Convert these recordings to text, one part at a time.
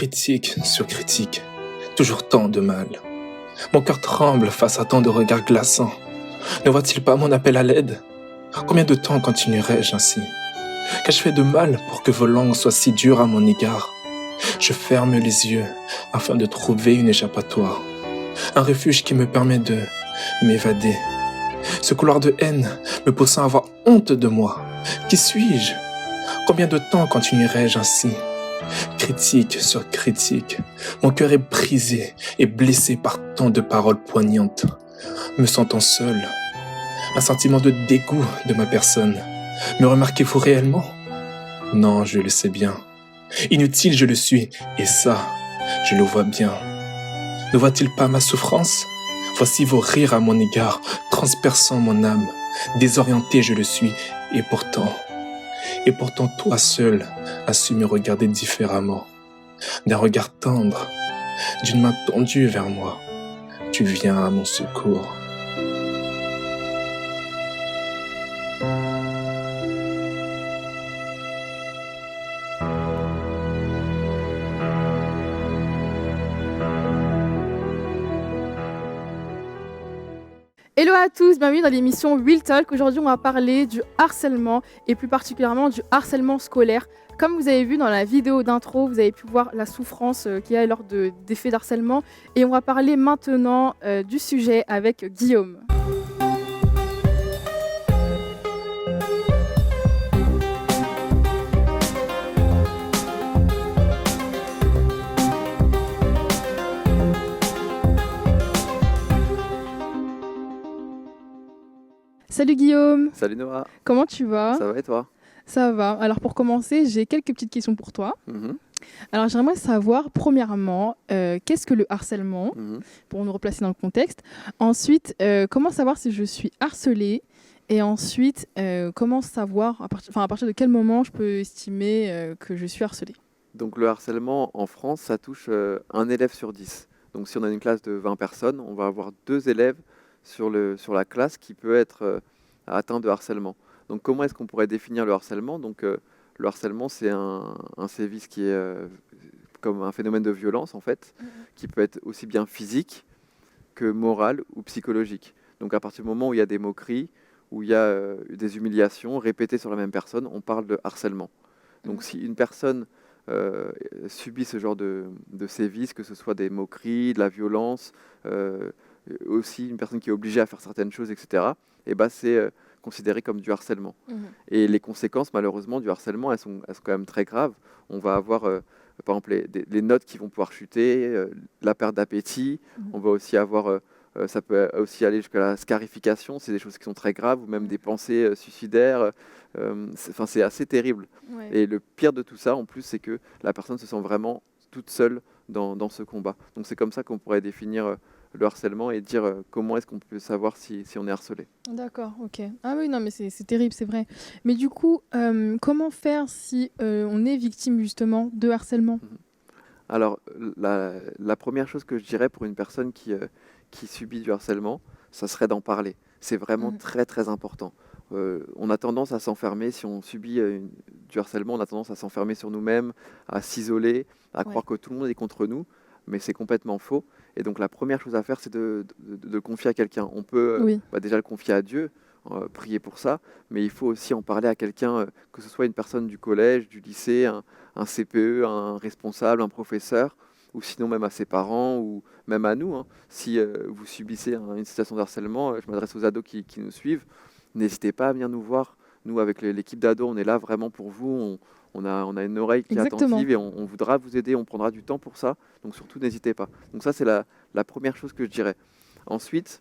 Critique sur critique, toujours tant de mal. Mon cœur tremble face à tant de regards glaçants. Ne voit-il pas mon appel à l'aide? Combien de temps continuerai-je ainsi? Qu'ai-je fait de mal pour que vos langues soient si dures à mon égard? Je ferme les yeux afin de trouver une échappatoire, un refuge qui me permet de m'évader. Ce couloir de haine me poussant à avoir honte de moi. Qui suis-je? Combien de temps continuerai-je ainsi? Critique sur critique, mon cœur est brisé et blessé par tant de paroles poignantes. Me sentant seul, un sentiment de dégoût de ma personne. Me remarquez-vous réellement? Non, je le sais bien. Inutile je le suis, et ça, je le vois bien. Ne voit-il pas ma souffrance? Voici vos rires à mon égard, transperçant mon âme. Désorienté je le suis, et pourtant toi seul as su me regarder différemment. D'un regard tendre, d'une main tendue vers moi, tu viens à mon secours. Hello à tous, bienvenue dans l'émission Real Talk. Aujourd'hui, on va parler du harcèlement et plus particulièrement du harcèlement scolaire. Comme vous avez vu dans la vidéo d'intro, vous avez pu voir la souffrance qu'il y a lors des faits d'harcèlement. Et on va parler maintenant du sujet avec Guillaume. Salut Guillaume, Salut Noah, comment tu vas? ça va et toi? Ça va. Alors pour commencer, j'ai quelques petites questions pour toi. Alors j'aimerais savoir, premièrement, qu'est-ce que le harcèlement, pour nous replacer dans le contexte. Ensuite, comment savoir si je suis harcelée. Et ensuite, comment savoir, à partir de quel moment je peux estimer que je suis harcelée. Donc le harcèlement en France, ça touche un élève sur 10. Donc si on a une classe de 20 personnes, on va avoir 2 élèves sur la classe qui peut être atteint de harcèlement. Donc comment est-ce qu'on pourrait définir le harcèlement? Donc le harcèlement, c'est un sévice qui est comme un phénomène de violence en fait, qui peut être aussi bien physique que moral ou psychologique. Donc à partir du moment où il y a des moqueries, où il y a des humiliations répétées sur la même personne, on parle de harcèlement. Donc si une personne subit ce genre de sévices, que ce soit des moqueries, de la violence, aussi une personne qui est obligée à faire certaines choses, etc., et ben c'est considéré comme du harcèlement. Et les conséquences, malheureusement, du harcèlement, elles sont quand même très graves. On va avoir, par exemple, les notes qui vont pouvoir chuter, la perte d'appétit. On va aussi avoir, ça peut aussi aller jusqu'à la scarification. C'est des choses qui sont très graves, ou même des pensées suicidaires. C'est assez terrible. Ouais. Et le pire de tout ça, en plus, c'est que la personne se sent vraiment toute seule dans ce combat. Donc c'est comme ça qu'on pourrait définir le harcèlement et dire comment est-ce qu'on peut savoir si on est harcelé. D'accord, ok. Ah oui, non, mais c'est terrible, c'est vrai. Mais du coup, comment faire si on est victime justement de harcèlement? Alors, la première chose que je dirais pour une personne qui subit du harcèlement, ça serait d'en parler. C'est vraiment très très important. On a tendance à s'enfermer, si on subit du harcèlement, on a tendance à s'enfermer sur nous-mêmes, à s'isoler, à croire que tout le monde est contre nous, mais c'est complètement faux. Et donc la première chose à faire, c'est de confier à quelqu'un. On peut déjà le confier à Dieu, prier pour ça, mais il faut aussi en parler à quelqu'un, que ce soit une personne du collège, du lycée, un CPE, un responsable, un professeur, ou sinon même à ses parents, ou même à nous. Si vous subissez une situation de harcèlement, je m'adresse aux ados qui nous suivent, n'hésitez pas à venir nous voir. Nous, avec l'équipe d'ados, on est là vraiment pour vous. On a une oreille qui est attentive et on voudra vous aider, on prendra du temps pour ça. Donc surtout, n'hésitez pas. Donc ça, c'est la première chose que je dirais. Ensuite,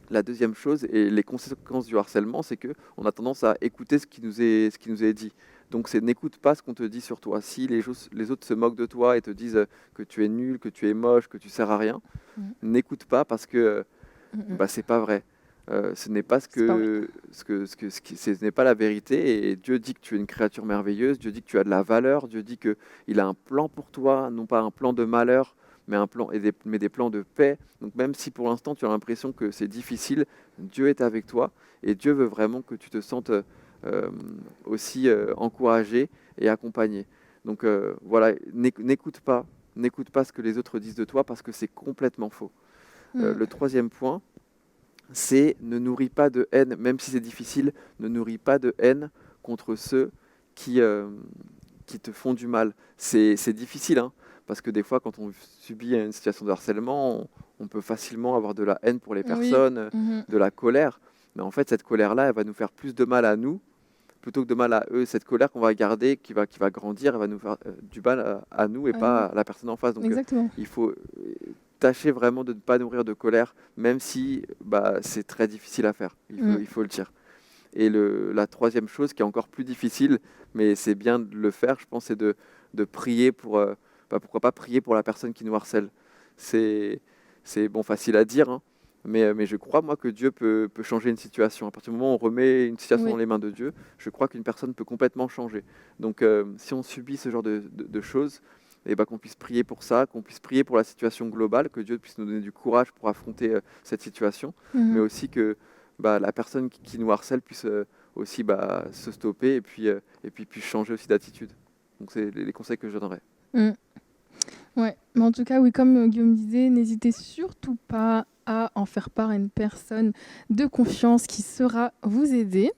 la deuxième chose et les conséquences du harcèlement, c'est qu'on a tendance à écouter ce qui nous est dit. Donc n'écoute pas ce qu'on te dit sur toi. Si les autres se moquent de toi et te disent que tu es nul, que tu es moche, que tu sers à rien, n'écoute pas parce que c'est pas vrai. Ce n'est pas ce n'est pas la vérité, et Dieu dit que tu es une créature merveilleuse, Dieu dit que tu as de la valeur, Dieu dit qu'il a un plan pour toi, non pas un plan de malheur, mais mais des plans de paix. Donc même si pour l'instant tu as l'impression que c'est difficile, Dieu est avec toi, et Dieu veut vraiment que tu te sentes aussi encouragé et accompagné. Donc voilà, n'écoute pas n'écoute pas ce que les autres disent de toi parce que c'est complètement faux. Le troisième point, c'est ne nourris pas de haine, même si c'est difficile, ne nourris pas de haine contre ceux qui te font du mal. C'est difficile, hein, parce que des fois, quand on subit une situation de harcèlement, on peut facilement avoir de la haine pour les personnes, de la colère. Mais en fait, cette colère-là, elle va nous faire plus de mal à nous, plutôt que de mal à eux. Cette colère qu'on va garder, qui va grandir, elle va nous faire du mal à nous et pas à la personne en face. Donc, il faut tâcher vraiment de ne pas nourrir de colère, même si c'est très difficile à faire. Il faut le dire. Et la troisième chose qui est encore plus difficile, mais c'est bien de le faire, je pense, c'est de prier pour, pourquoi pas prier pour la personne qui nous harcèle. C'est bon, facile à dire, hein, mais je crois, moi, que Dieu peut changer une situation. À partir du moment où on remet une situation dans les mains de Dieu, je crois qu'une personne peut complètement changer. Donc, si on subit ce genre de choses, qu'on puisse prier pour ça, qu'on puisse prier pour la situation globale, que Dieu puisse nous donner du courage pour affronter cette situation, mais aussi que la personne qui nous harcèle puisse aussi se stopper et puis changer aussi d'attitude. Donc c'est les conseils que je donnerais. Ouais, mais en tout cas, oui, comme Guillaume disait, n'hésitez surtout pas à en faire part à une personne de confiance qui saura vous aider.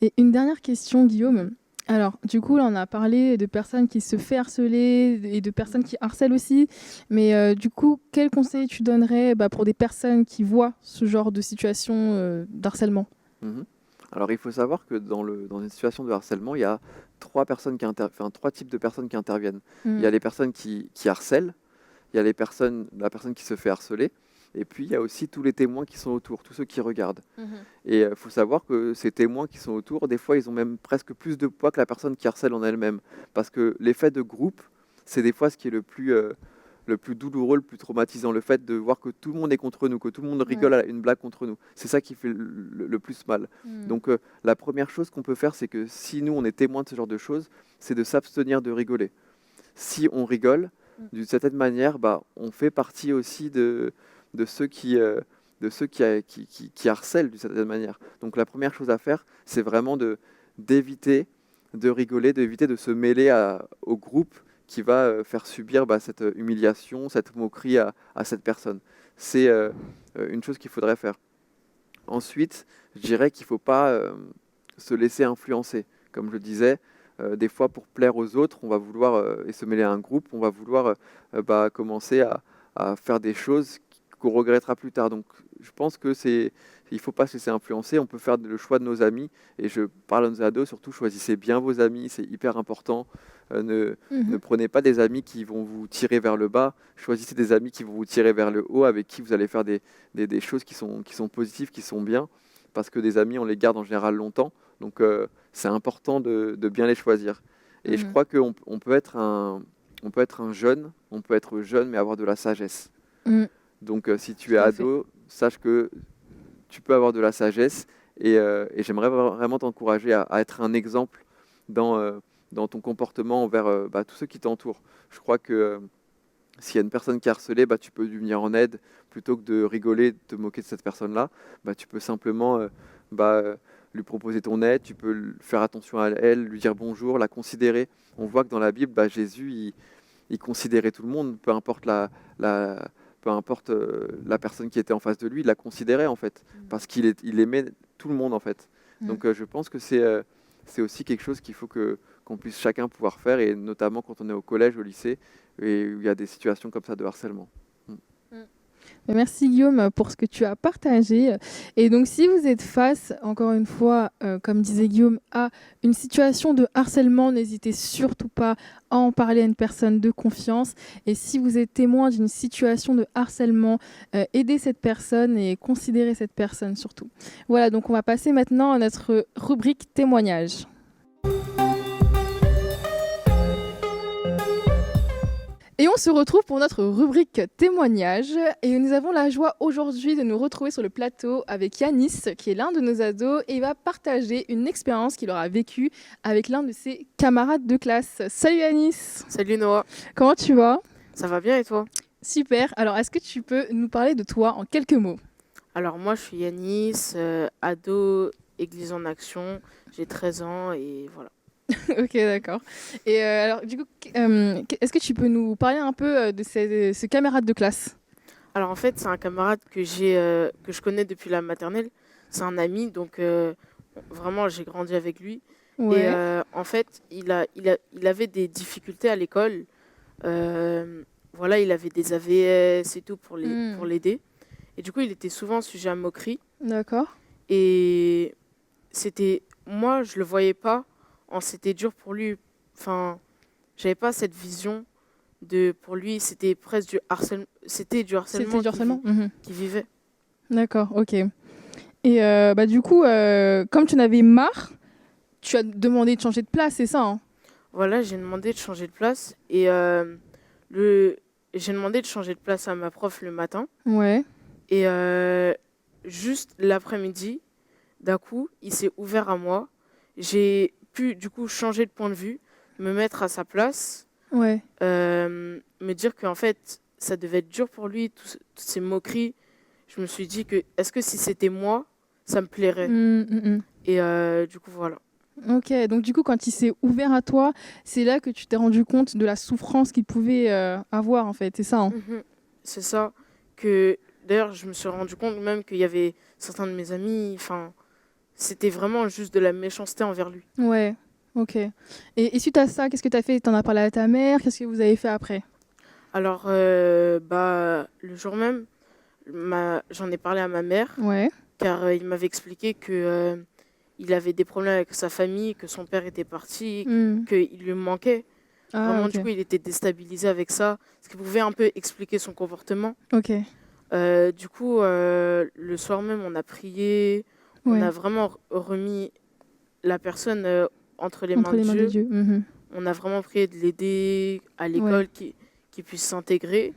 Et une dernière question, Guillaume. Alors, du coup, là, on a parlé de personnes qui se font harceler et de personnes qui harcèlent aussi. Mais du coup, quel conseil tu donnerais pour des personnes qui voient ce genre de situation d'harcèlement ? Alors, il faut savoir que dans une situation de harcèlement, il y a trois types de personnes qui interviennent. Il y a les personnes qui harcèlent, il y a la personne qui se fait harceler, et puis il y a aussi tous les témoins qui sont autour, tous ceux qui regardent. Et il faut savoir que ces témoins qui sont autour, des fois, ils ont même presque plus de poids que la personne qui harcèle en elle-même. Parce que l'effet de groupe, c'est des fois ce qui est le plus douloureux, le plus traumatisant. Le fait de voir que tout le monde est contre nous, que tout le monde rigole à une blague contre nous. C'est ça qui fait le plus mal. Donc la première chose qu'on peut faire, c'est que si nous, on est témoin de ce genre de choses, c'est de s'abstenir de rigoler. Si on rigole, d'une certaine manière, on fait partie aussi de ceux qui harcèlent d'une certaine manière. Donc la première chose à faire, c'est vraiment d'éviter de rigoler, d'éviter de se mêler au groupe qui va faire subir cette humiliation, cette moquerie à cette personne. C'est une chose qu'il faudrait faire. Ensuite, je dirais qu'il ne faut pas se laisser influencer. Comme je le disais, des fois, pour plaire aux autres, on va vouloir, et se mêler à un groupe, on va vouloir commencer à faire des choses qu'on regrettera plus tard. Donc, je pense que il ne faut pas se laisser influencer. On peut faire le choix de nos amis. Et je parle à nos ados, surtout, choisissez bien vos amis. C'est hyper important. Ne prenez pas des amis qui vont vous tirer vers le bas. Choisissez des amis qui vont vous tirer vers le haut, avec qui vous allez faire des choses qui sont positives, qui sont bien. Parce que des amis, on les garde en général longtemps. Donc, c'est important de bien les choisir. Et je crois qu'on peut être jeune, mais avoir de la sagesse. Donc, si tu es ado, sache que tu peux avoir de la sagesse. Et j'aimerais vraiment t'encourager à être un exemple dans ton comportement envers tous ceux qui t'entourent. Je crois que s'il y a une personne qui est harcelée, tu peux lui venir en aide plutôt que de rigoler, de te moquer de cette personne-là. Tu peux simplement lui proposer ton aide, tu peux faire attention à elle, lui dire bonjour, la considérer. On voit que dans la Bible, Jésus, il considérait tout le monde, peu importe la personne qui était en face de lui, il la considérait en fait, parce qu'il aimait tout le monde en fait. Donc je pense que c'est aussi quelque chose qu'il faut qu'on puisse chacun pouvoir faire, et notamment quand on est au collège, au lycée, et où il y a des situations comme ça de harcèlement. Merci Guillaume pour ce que tu as partagé. Et donc si vous êtes face, encore une fois, comme disait Guillaume, à une situation de harcèlement, n'hésitez surtout pas à en parler à une personne de confiance. Et si vous êtes témoin d'une situation de harcèlement, aidez cette personne et considérez cette personne surtout. Voilà, donc on va passer maintenant à notre rubrique témoignage. Et on se retrouve pour notre rubrique témoignage. Et nous avons la joie aujourd'hui de nous retrouver sur le plateau avec Yanis, qui est l'un de nos ados, et il va partager une expérience qu'il aura vécue avec l'un de ses camarades de classe. Salut Yanis. Salut Noah. Comment tu vas ? Ça va bien et toi ? Super. Alors, est-ce que tu peux nous parler de toi en quelques mots ? Alors, moi, je suis Yanis, ado, Église en Action. J'ai 13 ans et voilà. Ok, d'accord. Et alors, du coup, est-ce que tu peux nous parler un peu de ce camarade de classe? Alors en fait, c'est un camarade que je connais depuis la maternelle. C'est un ami, donc vraiment, j'ai grandi avec lui. Et Ouais, en fait, il avait des difficultés à l'école. Voilà, il avait des AVS et tout pour hmm, l'aider. Et du coup, il était souvent sujet à moquerie. d'accord. Et moi, je le voyais pas. C'était dur pour lui. Enfin, j'avais pas cette vision pour lui, c'était presque du C'était harcèlement du harcèlement? Mhm. qu'il vivait. D'accord, ok. Et bah, du coup, comme tu en avais marre, tu as demandé de changer de place, c'est ça, hein? Voilà, j'ai demandé de changer de place et le, j'ai demandé de changer de place à ma prof le matin Ouais. et juste l'après-midi, d'un coup, il s'est ouvert à moi. J'ai pu du coup changer de point de vue, me mettre à sa place, Ouais. me dire qu'en fait, ça devait être dur pour lui, toutes ces moqueries. Je me suis dit que est-ce que si c'était moi, ça me plairait. Mm. Et du coup, voilà. Ok, donc du coup, quand il s'est ouvert à toi, c'est là que tu t'es rendu compte de la souffrance qu'il pouvait avoir, en fait, c'est ça, hein? Mhm. C'est ça que, d'ailleurs, je me suis rendu compte même qu'il y avait certains de mes amis, enfin, c'était vraiment juste de la méchanceté envers lui. Ouais, ok. Et suite à ça, qu'est-ce que tu as fait? T'en as parlé à ta mère? Qu'est-ce que vous avez fait après? Alors, bah, le jour même, j'en ai parlé à ma mère, Ouais. car il m'avait expliqué que il avait des problèmes avec sa famille, que son père était parti, Hmm. qu'il lui manquait. Ah, Vraiment, ok. du coup, il était déstabilisé avec ça, ce qui pouvait un peu expliquer son comportement. Ok. Du coup, le soir même, on a prié, on Ouais. a vraiment remis la personne entre les mains Entre de les mains de Dieu. Dieu. Mhm. On a vraiment prié de l'aider à Ouais. l'école, qu'il puisse s'intégrer.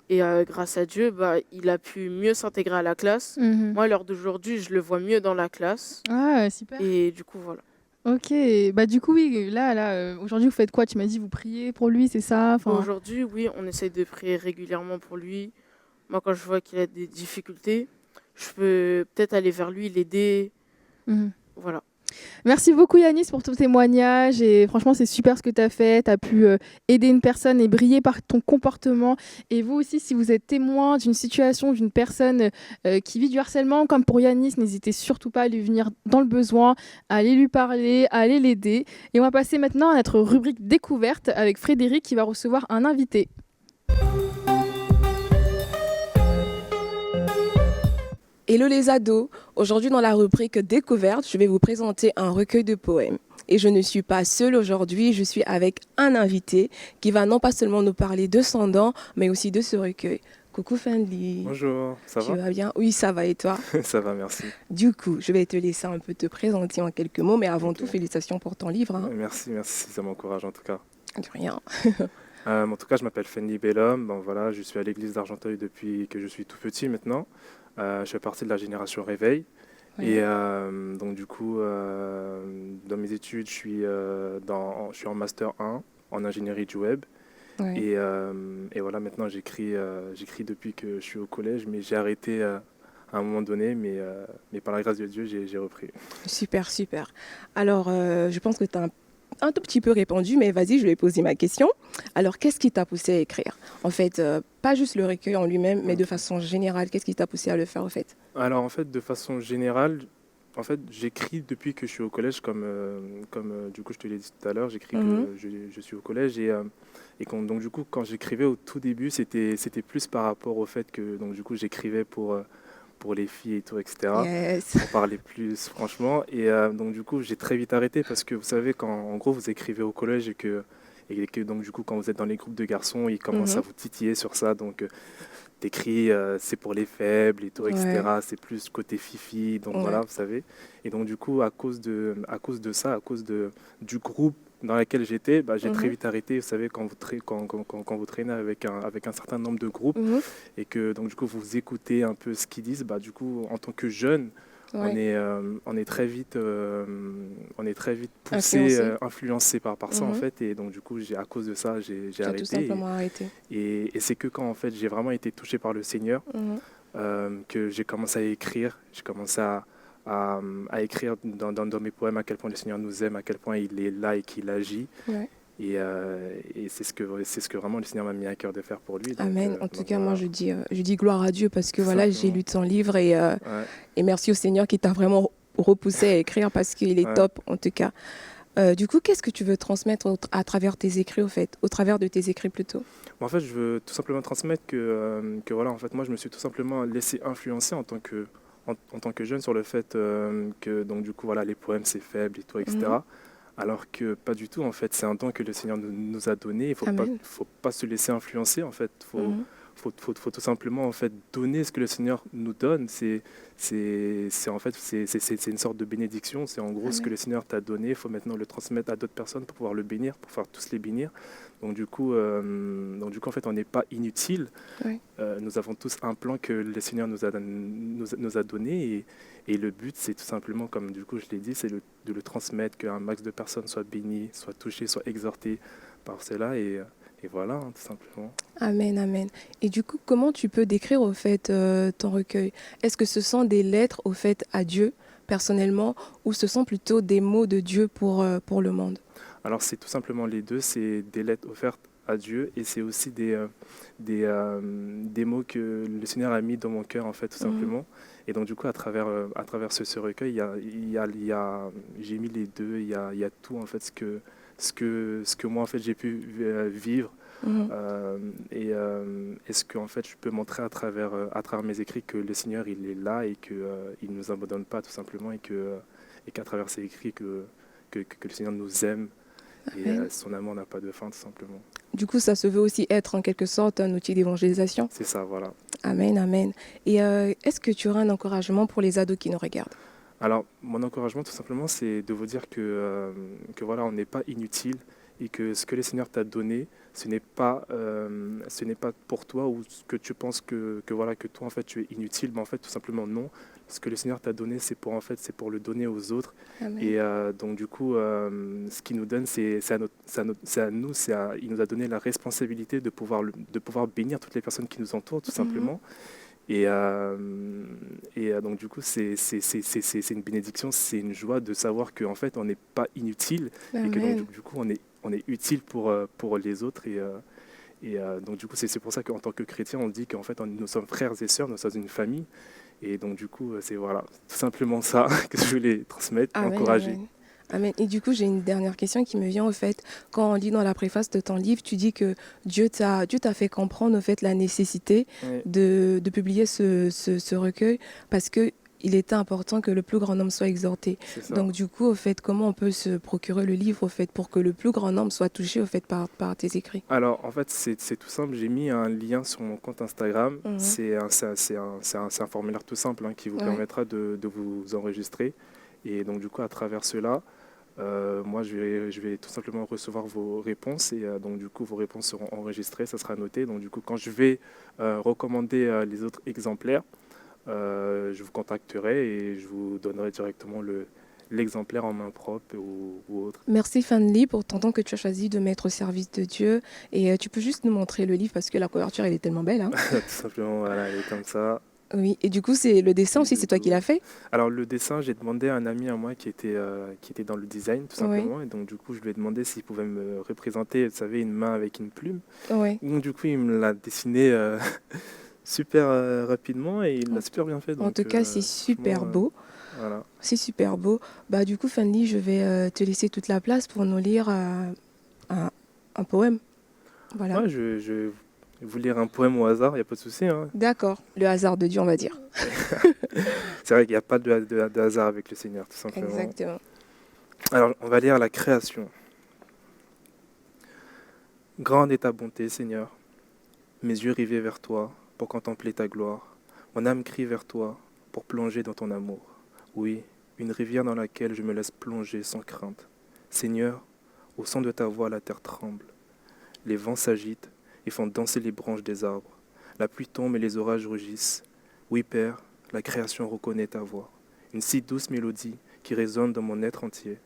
Et grâce à Dieu, bah, il a pu mieux s'intégrer à la classe. Mhm. Moi, à l'heure d'aujourd'hui, je le vois mieux dans la classe. Ah, super. Et du coup, voilà. Ok. Bah, du coup, oui, là, aujourd'hui, vous faites quoi? Tu m'as dit, vous priez pour lui, c'est ça? Enfin, Aujourd'hui, oui, on essaye de prier régulièrement pour lui. Moi, quand je vois qu'il a des difficultés, je peux peut-être aller vers lui, l'aider. mhm. Voilà. Merci beaucoup Yanis pour ton témoignage et franchement c'est super ce que tu as fait, tu as pu aider une personne et briller par ton comportement et vous aussi si vous êtes témoin d'une situation d'une personne qui vit du harcèlement comme pour Yanis, n'hésitez surtout pas à lui venir dans le besoin, à aller lui parler, à aller l'aider et on va passer maintenant à notre rubrique découverte avec Frédéric qui va recevoir un invité. Hello les ados, aujourd'hui dans la rubrique Découverte, je vais vous présenter un recueil de poèmes. Et je ne suis pas seule aujourd'hui, je suis avec un invité qui va non pas seulement nous parler de son don, mais aussi de ce recueil. Coucou Fendi. Bonjour, ça Tu va? vas bien? Oui, ça va et toi? Ça va, merci. Du coup, je vais te laisser un peu te présenter en quelques mots, mais avant Ok. tout, félicitations pour ton livre. Hein. Merci, ça m'encourage en tout cas. De rien. En tout cas, je m'appelle Fendi Bellum. Bon, voilà, je suis à l'église d'Argenteuil depuis que je suis tout petit maintenant. Je fais partie de la génération Réveil. Ouais. Et donc du coup, dans mes études, je suis en Master 1 en ingénierie du web. Ouais. Et voilà, maintenant j'écris depuis que je suis au collège, mais j'ai arrêté à un moment donné, mais par la grâce de Dieu, j'ai repris. Super, super. Alors, je pense que tu as un tout petit peu répondu, mais vas-y, je vais poser ma question. Alors, qu'est-ce qui t'a poussé à écrire? En fait, pas juste le recueil en lui-même, mais de façon générale, qu'est-ce qui t'a poussé à le faire, en fait? Alors en fait, de façon générale, en fait, j'écris depuis que je suis au collège, comme du coup je te l'ai dit tout à l'heure, j'écris Mhm. que je suis au collège donc du coup quand j'écrivais au tout début, c'était plus par rapport au fait que donc du coup j'écrivais pour les filles et tout, etc. Yes. Pour parler plus franchement. Et donc du coup j'ai très vite arrêté parce que vous savez quand en gros vous écrivez au collège et que donc du coup quand vous êtes dans les groupes de garçons, ils commencent à vous titiller sur ça. Donc t'écris c'est pour les faibles et tout, etc. Ouais. C'est plus côté fifi, donc Ouais. voilà, vous savez. Et donc du coup, à cause de ça, du groupe dans lequel j'étais, bah, j'ai très Mhm. vite arrêté. Vous savez, quand vous traînez avec un certain nombre de groupes Mhm. et que donc du coup vous écoutez un peu ce qu'ils disent, bah, du coup, en tant que jeune, Ouais. on est très vite poussé, Influencé. influencé par ça en Mhm. fait. Et donc du coup, à cause de ça, j'ai Tu as tout arrêté. simplement arrêté. Et c'est que quand en fait j'ai vraiment été touché par le Seigneur, Mhm. que j'ai commencé à écrire, j'ai commencé à écrire dans mes poèmes à quel point le Seigneur nous aime, à quel point il est là et qu'il agit. Ouais. Et c'est ce que vraiment le Seigneur m'a mis à cœur de faire pour lui. Donc, Amen. En tout donc cas, voilà. moi, je dis gloire à Dieu parce que Tout voilà, j'ai simplement. lu ton livre Ouais, et merci au Seigneur qui t'a vraiment repoussé à écrire parce qu'il est ouais. top, en tout cas. Du coup, qu'est-ce que tu veux transmettre à travers tes écrits, au travers de tes écrits plutôt? En fait, je veux tout simplement transmettre que voilà, en fait, moi, je me suis tout simplement laissé influencer en tant que jeune sur le fait que, donc, du coup, voilà, les poèmes, c'est faible et tout, etc. Mhm. Alors que pas du tout, en fait, c'est un don que le Seigneur nous a donné. Il Amen. faut pas se laisser influencer, en fait. Mhm. Faut tout simplement en fait donner ce que le Seigneur nous donne. En fait c'est une sorte de bénédiction. C'est en gros ce que Amen. le Seigneur t'a donné. Il faut maintenant le transmettre à d'autres personnes pour pouvoir le bénir, pour pouvoir tous les bénir. Donc du coup en fait on n'est pas inutile. Oui. Nous avons tous un plan que le Seigneur nous a donné et le but c'est tout simplement, comme du coup je l'ai dit, c'est de le transmettre, qu'un max de personnes soient bénies, soient touchées, soient exhortées par cela et voilà, hein, tout simplement. Amen, amen. Et du coup, comment tu peux décrire au fait ton recueil? Est-ce que ce sont des lettres au fait à Dieu personnellement ou ce sont plutôt des mots de Dieu pour le monde? Alors c'est tout simplement les deux, c'est des lettres offertes à Dieu et c'est aussi des mots que le Seigneur a mis dans mon cœur en fait tout Mhm. simplement. Et donc du coup à travers ce recueil, j'ai mis les deux, il y a tout en fait ce que moi en fait j'ai pu vivre Mhm. et ce que en fait je peux montrer à travers mes écrits, que le Seigneur il est là et que il nous abandonne pas tout simplement et qu'à travers ces écrits que le Seigneur nous aime et Amen. son amour n'a pas de fin tout simplement. Du coup, ça se veut aussi être en quelque sorte un outil d'évangélisation. C'est ça, voilà. Amen, amen. Et est-ce que tu auras un encouragement pour les ados qui nous regardent? Alors, mon encouragement, tout simplement, c'est de vous dire que voilà, on n'est pas inutile et que ce que le Seigneur t'a donné, ce n'est pas pour toi ou ce que tu penses voilà, que toi, en fait, tu es inutile. Mais en fait, tout simplement, non. Ce que le Seigneur t'a donné, c'est pour le donner aux autres. Amen. Et donc, du coup, ce qu'il nous donne, il nous a donné la responsabilité de pouvoir bénir toutes les personnes qui nous entourent, tout Mhm. simplement. Donc du coup, c'est une bénédiction, c'est une joie de savoir qu'en fait, on n'est pas inutile et que donc, Amen. du coup, on est utile pour les autres. Donc du coup, c'est pour ça qu'en tant que chrétien, on dit qu'en fait, nous sommes frères et sœurs, nous sommes une famille. Et donc du coup, c'est voilà, tout simplement ça que je voulais transmettre, Amen, encourager. amen. Amen. Et du coup, j'ai une dernière question qui me vient au fait. Quand on lit dans la préface de ton livre, tu dis que Dieu t'a fait comprendre au fait la nécessité Ouais. de publier ce recueil parce que il était important que le plus grand nombre soit exhorté. C'est ça. Donc du coup, au fait, comment on peut se procurer le livre au fait pour que le plus grand nombre soit touché au fait par tes écrits? Alors, en fait, c'est tout simple. J'ai mis un lien sur mon compte Instagram. Mhm. C'est un formulaire tout simple hein, qui vous Ouais. permettra de vous enregistrer. Et donc, du coup, à travers cela, moi, je vais tout simplement recevoir vos réponses. Et donc, du coup, vos réponses seront enregistrées, ça sera noté. Donc, du coup, quand je vais recommander les autres exemplaires, je vous contacterai et je vous donnerai directement l'exemplaire en main propre ou autre. Merci Fanny pour ton temps que tu as choisi de mettre au service de Dieu. Et tu peux juste nous montrer le livre parce que la couverture, elle est tellement belle. Hein. Tout simplement, voilà, elle est comme ça. Oui, et du coup, c'est le dessin aussi, c'est toi qui l'as fait? Alors le dessin, j'ai demandé à un ami à moi qui était dans le design tout simplement. Et donc du coup, je lui ai demandé s'il pouvait me représenter, vous savez, une main avec une plume. Oui. Donc du coup, il me l'a dessiné super rapidement et il l'a super bien fait. En Donc, tout cas, c'est super franchement, beau. voilà. C'est super beau. Bah, du coup, Fanny, je vais te laisser toute la place pour nous lire un poème. Voilà. Ouais, je vais vous lire un poème au hasard, il n'y a pas de souci. Hein. D'accord, le hasard de Dieu, on va dire. C'est vrai qu'il n'y a pas de hasard avec le Seigneur, tout simplement. Exactement. Alors, on va lire la création. Grande est ta bonté, Seigneur. Mes yeux rivés vers toi pour contempler ta gloire. Mon âme crie vers toi pour plonger dans ton amour. Oui, une rivière dans laquelle je me laisse plonger sans crainte. Seigneur, au son de ta voix, la terre tremble. Les vents s'agitent et font danser les branches des arbres. La pluie tombe et les orages rugissent. Oui, Père, la création reconnaît ta voix. Une si douce mélodie qui résonne dans mon être entier.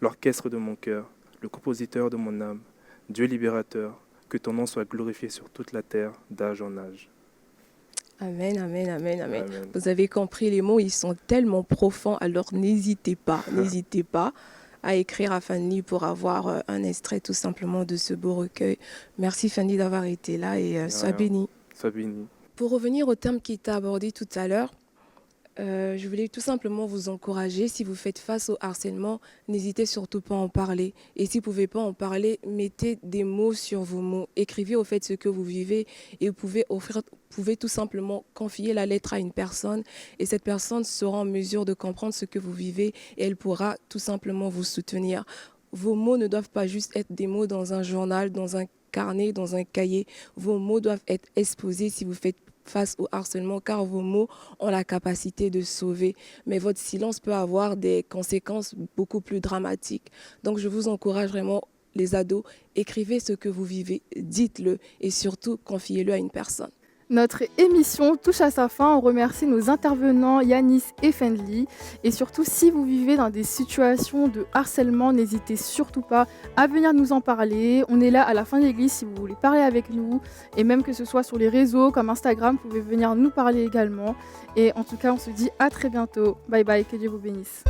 L'orchestre de mon cœur, le compositeur de mon âme, Dieu libérateur, que ton nom soit glorifié sur toute la terre, d'âge en âge. Amen, amen, amen, amen. Amen. Vous avez compris, les mots, ils sont tellement profonds, alors n'hésitez pas à écrire à Fanny pour avoir un extrait tout simplement de ce beau recueil. Merci Fanny d'avoir été là et sois bénie. Sois bénie. Pour revenir au thème qui t'a abordé tout à l'heure, je voulais tout simplement vous encourager. Si vous faites face au harcèlement, n'hésitez surtout pas à en parler. Et si vous ne pouvez pas en parler, mettez des mots sur vos mots. Écrivez au fait ce que vous vivez et vous pouvez tout simplement confier la lettre à une personne. Et cette personne sera en mesure de comprendre ce que vous vivez et elle pourra tout simplement vous soutenir. Vos mots ne doivent pas juste être des mots dans un journal, dans un carnet, dans un cahier. Vos mots doivent être exposés si vous faites face au harcèlement, car vos mots ont la capacité de sauver. Mais votre silence peut avoir des conséquences beaucoup plus dramatiques. Donc je vous encourage vraiment, les ados, écrivez ce que vous vivez, dites-le et surtout confiez-le à une personne. Notre émission touche à sa fin. On remercie nos intervenants Yanis et Fendli. Et surtout, si vous vivez dans des situations de harcèlement, n'hésitez surtout pas à venir nous en parler. On est là à la fin de l'église si vous voulez parler avec nous. Et même que ce soit sur les réseaux comme Instagram, vous pouvez venir nous parler également. Et en tout cas, on se dit à très bientôt. Bye bye, que Dieu vous bénisse.